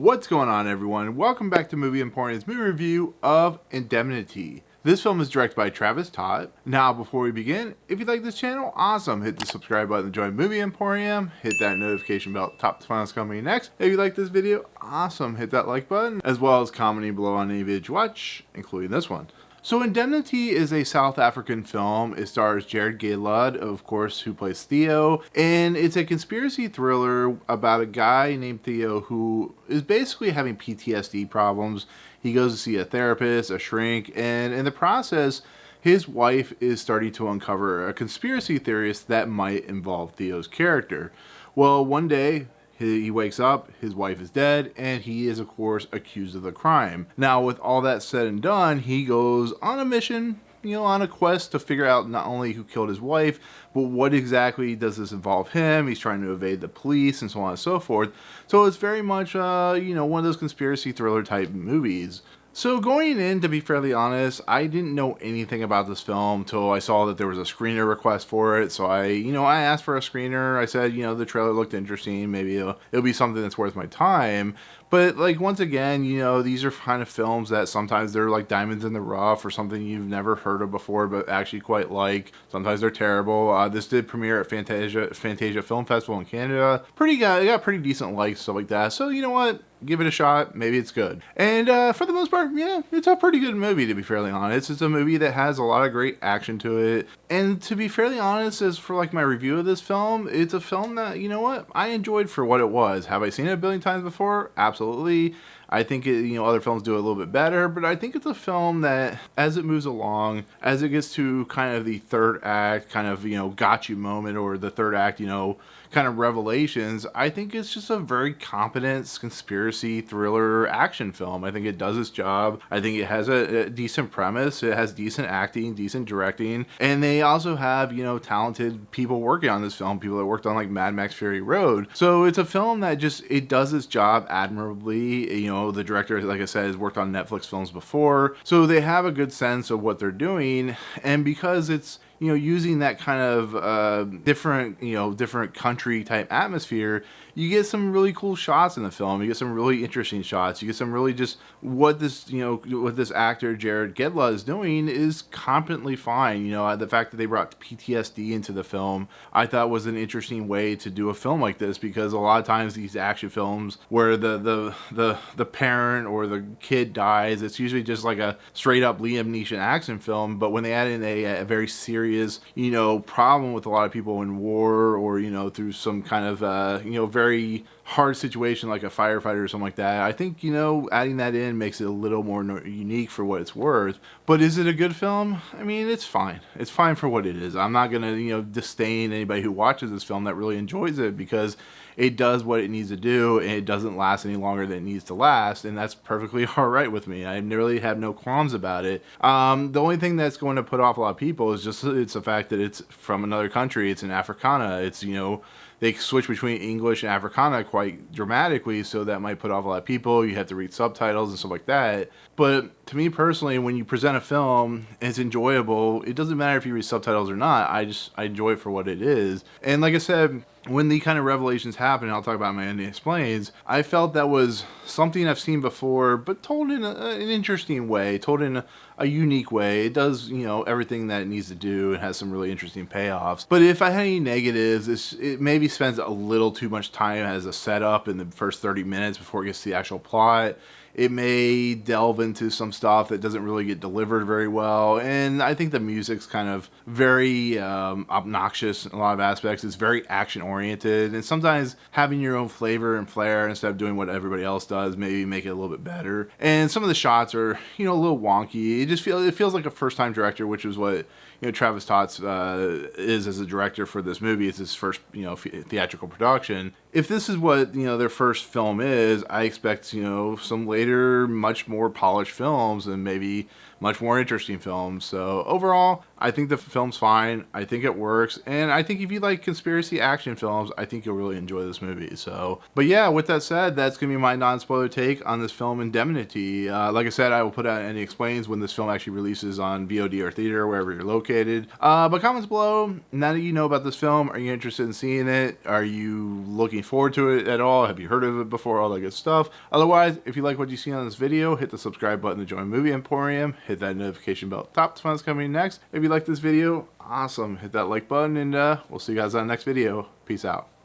What's going on, everyone? Welcome back to Movie Emporium's movie review of Indemnity. This film is directed by Travis Taute. Now, before we begin, if you like this channel, awesome. Hit the subscribe button to join Movie Emporium. Hit that notification bell at the top to find out what's coming next. If you like this video, awesome. Hit that like button, as well as commenting below on any video you watch, including this one. So Indemnity is a South African film. It stars Jarrid, Gail, of course, who plays Theo, and it's a conspiracy thriller about a guy named Theo who is basically having PTSD problems. He goes to see a therapist, a shrink, and in the process, his wife is starting to uncover a conspiracy theorist that might involve Theo's character. Well, one day, he wakes up, his wife is dead, and he is, of course, accused of the crime. Now, with all that said and done, he goes on a mission, on a quest to figure out not only who killed his wife, but what exactly does this involve him. He's trying to evade the police and so on and so forth. So it's very much, one of those conspiracy thriller type movies. So going in, to be fairly honest, I didn't know anything about this film till I saw that there was a screener request for it. So I asked for a screener. I said, the trailer looked interesting. Maybe it'll be something that's worth my time. But once again, these are kind of films that sometimes they're like diamonds in the rough or something you've never heard of before, but actually quite like. Sometimes they're terrible. This did premiere at Fantasia Film Festival in Canada. It got pretty decent likes, stuff like that. So you know what? Give it a shot. Maybe it's good. And for the most part, yeah, it's a pretty good movie, to be fairly honest. It's a movie that has a lot of great action to it. And to be fairly honest, as for my review of this film, it's a film that, I enjoyed for what it was. Have I seen it a billion times before? Absolutely. I think other films do it a little bit better, but I think it's a film that, as it moves along, as it gets to kind of the third act, kind of, got you moment, or the third act, kind of revelations, I think it's just a very competent conspiracy thriller action film. I think it does its job. I think it has a decent premise. It has decent acting, decent directing, and they also have, talented people working on this film, people that worked on Mad Max Fury Road. So it's a film that it does its job admirably. The director, like I said, has worked on Netflix films before, so they have a good sense of what they're doing. And because it's using that kind of different country type atmosphere, you get some really cool shots in the film. You get some really interesting shots. You get some really just what this actor Jarrid Geduld is doing is competently fine. The fact that they brought PTSD into the film, I thought was an interesting way to do a film like this, because a lot of times these action films where the parent or the kid dies, it's usually just like a straight up Liam Neeson action film. But when they add in a very serious problem with a lot of people in war, or through some kind of very hard situation like a firefighter or something like that, I think adding that in makes it a little more unique for what it's worth. But is it a good film? I mean, it's fine. It's fine for what it is. I'm not gonna disdain anybody who watches this film that really enjoys it, because it does what it needs to do, and it doesn't last any longer than it needs to last, and that's perfectly all right with me. I really have no qualms about it. The only thing that's going to put off a lot of people is just it's the fact that it's from another country. It's in Africana. It's they switch between English and Africana quite dramatically, so that might put off a lot of people. You have to read subtitles and stuff like that. But to me personally, when you present a film and it's enjoyable, it doesn't matter if you read subtitles or not. I enjoy it for what it is. And like I said, when the kind of revelations happen, I'll talk about my ending explains, I felt that was something I've seen before, but told in an interesting way, told in a unique way. It does, everything that it needs to do. It has some really interesting payoffs. But if I had any negatives, it maybe spends a little too much time as a setup in the first 30 minutes before it gets to the actual plot. It may delve into some stuff that doesn't really get delivered very well. And I think the music's kind of very obnoxious in a lot of aspects. It's very action oriented. And sometimes having your own flavor and flair instead of doing what everybody else does maybe make it a little bit better. And some of the shots are, a little wonky. It feels like a first time director, which is what Travis Taute is as a director for this movie. It's his first theatrical production. If this is what their first film is, I expect some later much more polished films and maybe much more interesting films. So overall, I think the film's fine. I think it works. And I think if you like conspiracy action films, I think you'll really enjoy this movie. So, but yeah, with that said, that's going to be my non-spoiler take on this film Indemnity. Like I said, I will put out any explains when this film actually releases on VOD or theater, wherever you're located. But comments below, now that you know about this film, are you interested in seeing it? Are you looking looking forward to it at all? Have you heard of it before? All that good stuff. Otherwise, if you like what you see on this video, hit the subscribe button to join Movie Emporium. Hit that notification bell at the top to find what's coming next. If you like this video, awesome. Hit that like button, and we'll see you guys on the next video. Peace out.